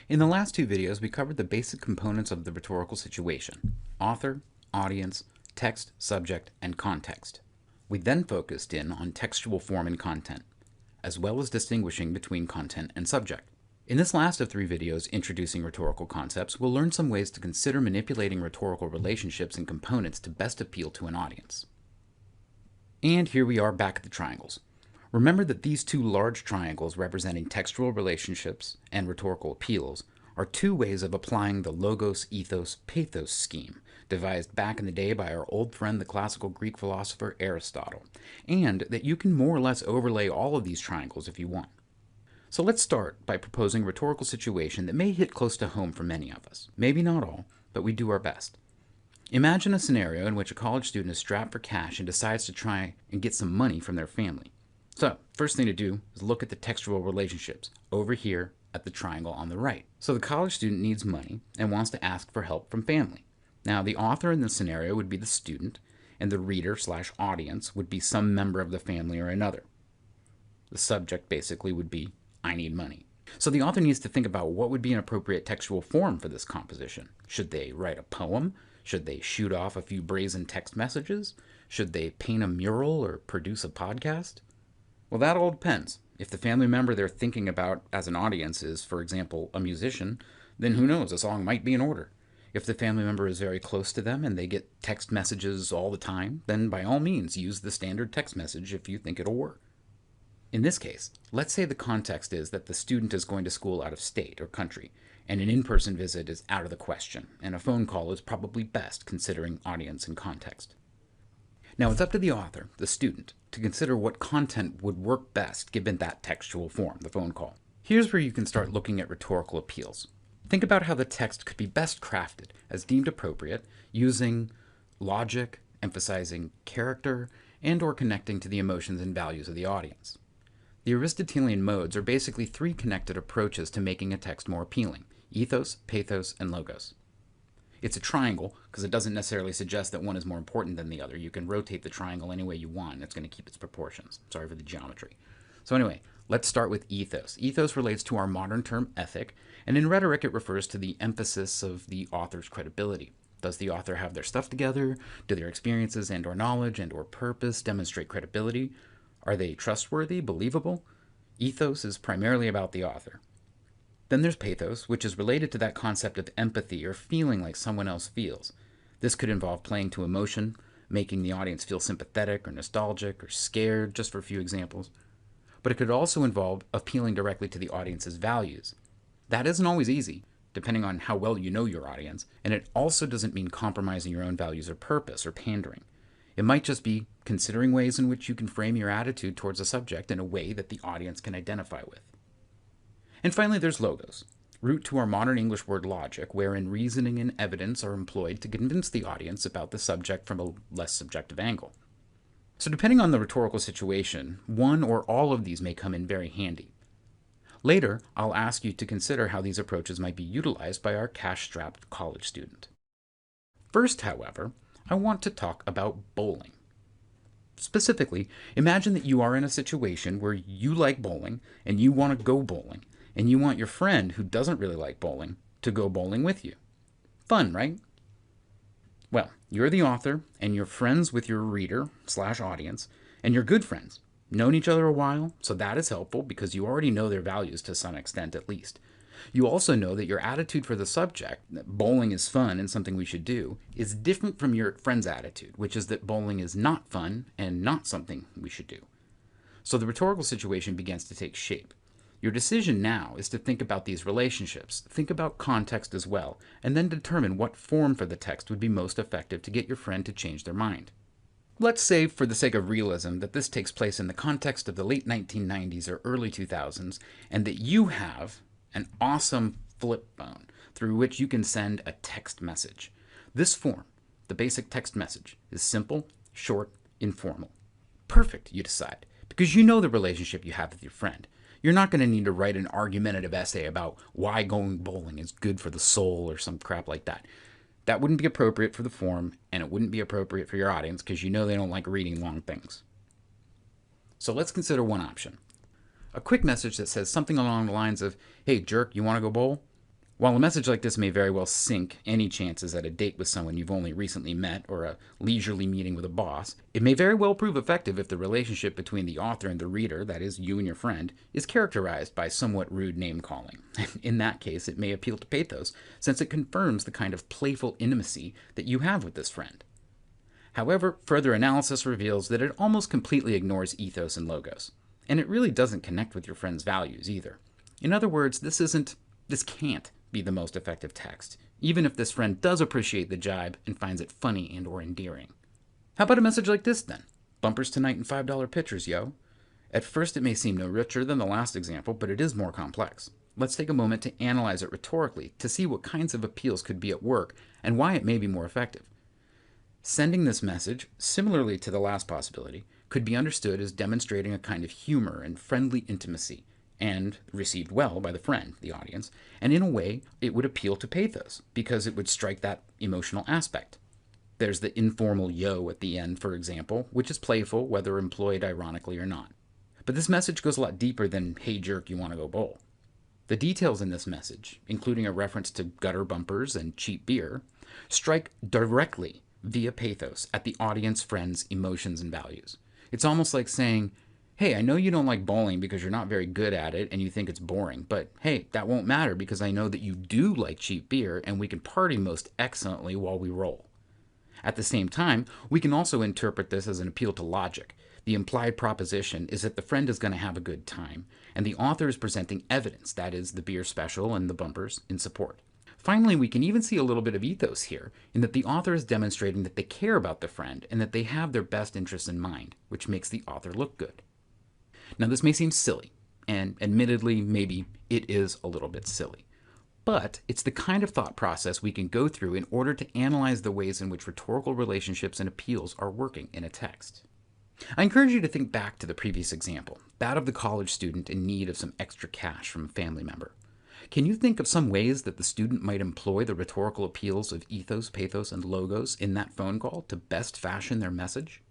In the last two videos, we covered the basic components of the rhetorical situation: author, audience, text, subject, and context. We then focused in on textual form and content, as well as distinguishing between content and subject. In this last of three videos introducing rhetorical concepts, we'll learn some ways to consider manipulating rhetorical relationships and components to best appeal to an audience. And here we are back at the triangles. Remember that these two large triangles representing textual relationships and rhetorical appeals are two ways of applying the logos, ethos, pathos scheme devised back in the day by our old friend the classical Greek philosopher Aristotle, and that you can more or less overlay all of these triangles if you want. So let's start by proposing a rhetorical situation that may hit close to home for many of us. Maybe not all, but we do our best. Imagine a scenario in which a college student is strapped for cash and decides to try and get some money from their family. So, first thing to do is look at the textual relationships over here at the triangle on the right. So the college student needs money and wants to ask for help from family. Now, the author in this scenario would be the student, and the reader/audience would be some member of the family or another. The subject basically would be, I need money. So the author needs to think about what would be an appropriate textual form for this composition. Should they write a poem? Should they shoot off a few brazen text messages? Should they paint a mural or produce a podcast? Well, that all depends. If the family member they're thinking about as an audience is, for example, a musician, then who knows, a song might be in order. If the family member is very close to them and they get text messages all the time, then by all means use the standard text message if you think it'll work. In this case, let's say the context is that the student is going to school out of state or country, and an in-person visit is out of the question, and a phone call is probably best considering audience and context. Now it's up to the author, the student, to consider what content would work best given that textual form, the phone call. Here's where you can start looking at rhetorical appeals. Think about how the text could be best crafted as deemed appropriate, using logic, emphasizing character, and/or connecting to the emotions and values of the audience. The Aristotelian modes are basically three connected approaches to making a text more appealing: ethos, pathos, and logos. It's a triangle because it doesn't necessarily suggest that one is more important than the other. You can rotate the triangle any way you want, and it's going to keep its proportions. Sorry for the geometry. So anyway, let's start with ethos. Ethos relates to our modern term ethic, and in rhetoric it refers to the emphasis of the author's credibility. Does the author have their stuff together? Do their experiences and/or knowledge and/or purpose demonstrate credibility? Are they trustworthy, believable? Ethos is primarily about the author. Then there's pathos, which is related to that concept of empathy or feeling like someone else feels. This could involve playing to emotion, making the audience feel sympathetic or nostalgic or scared, just for a few examples. But it could also involve appealing directly to the audience's values. That isn't always easy, depending on how well you know your audience, and it also doesn't mean compromising your own values or purpose or pandering. It might just be considering ways in which you can frame your attitude towards a subject in a way that the audience can identify with. And finally, there's logos, root to our modern English word logic, wherein reasoning and evidence are employed to convince the audience about the subject from a less subjective angle. So depending on the rhetorical situation, one or all of these may come in very handy. Later, I'll ask you to consider how these approaches might be utilized by our cash-strapped college student. First, however, I want to talk about bowling. Specifically, imagine that you are in a situation where you like bowling and you want to go bowling, and you want your friend who doesn't really like bowling to go bowling with you. Fun, right? Well, you're the author and you're friends with your reader/audience, and you're good friends. Known each other a while, so that is helpful because you already know their values to some extent at least. You also know that your attitude for the subject, that bowling is fun and something we should do, is different from your friend's attitude, which is that bowling is not fun and not something we should do. So the rhetorical situation begins to take shape. Your decision now is to think about these relationships, think about context as well, and then determine what form for the text would be most effective to get your friend to change their mind. Let's say, for the sake of realism, that this takes place in the context of the late 1990s or early 2000s, and that you have an awesome flip phone through which you can send a text message. This form, the basic text message, is simple, short, informal. Perfect, you decide, because you know the relationship you have with your friend. You're not going to need to write an argumentative essay about why going bowling is good for the soul or some crap like that. That wouldn't be appropriate for the forum, and it wouldn't be appropriate for your audience because you know they don't like reading long things. So let's consider one option. A quick message that says something along the lines of, "Hey jerk, you want to go bowl?" While a message like this may very well sink any chances at a date with someone you've only recently met or a leisurely meeting with a boss, it may very well prove effective if the relationship between the author and the reader, that is, you and your friend, is characterized by somewhat rude name-calling. In that case, it may appeal to pathos, since it confirms the kind of playful intimacy that you have with this friend. However, further analysis reveals that it almost completely ignores ethos and logos, and it really doesn't connect with your friend's values either. In other words, this can't be the most effective text, even if this friend does appreciate the jibe and finds it funny and or endearing. How about a message like this then? Bumpers tonight and $5 pitchers, yo. At first it may seem no richer than the last example, but it is more complex. Let's take a moment to analyze it rhetorically to see what kinds of appeals could be at work and why it may be more effective. Sending this message, similarly to the last possibility, could be understood as demonstrating a kind of humor and friendly intimacy, and received well by the friend, the audience, and in a way it would appeal to pathos because it would strike that emotional aspect. There's the informal yo at the end, for example, which is playful whether employed ironically or not. But this message goes a lot deeper than, hey jerk, you want to go bowl. The details in this message, including a reference to gutter bumpers and cheap beer, strike directly via pathos at the audience friend's emotions and values. It's almost like saying, hey, I know you don't like bowling because you're not very good at it and you think it's boring, but hey, that won't matter because I know that you do like cheap beer and we can party most excellently while we roll. At the same time, we can also interpret this as an appeal to logic. The implied proposition is that the friend is going to have a good time, and the author is presenting evidence, that is, the beer special and the bumpers, in support. Finally, we can even see a little bit of ethos here, in that the author is demonstrating that they care about the friend and that they have their best interests in mind, which makes the author look good. Now, this may seem silly, and admittedly, maybe it is a little bit silly. But it's the kind of thought process we can go through in order to analyze the ways in which rhetorical relationships and appeals are working in a text. I encourage you to think back to the previous example, that of the college student in need of some extra cash from a family member. Can you think of some ways that the student might employ the rhetorical appeals of ethos, pathos, and logos in that phone call to best fashion their message?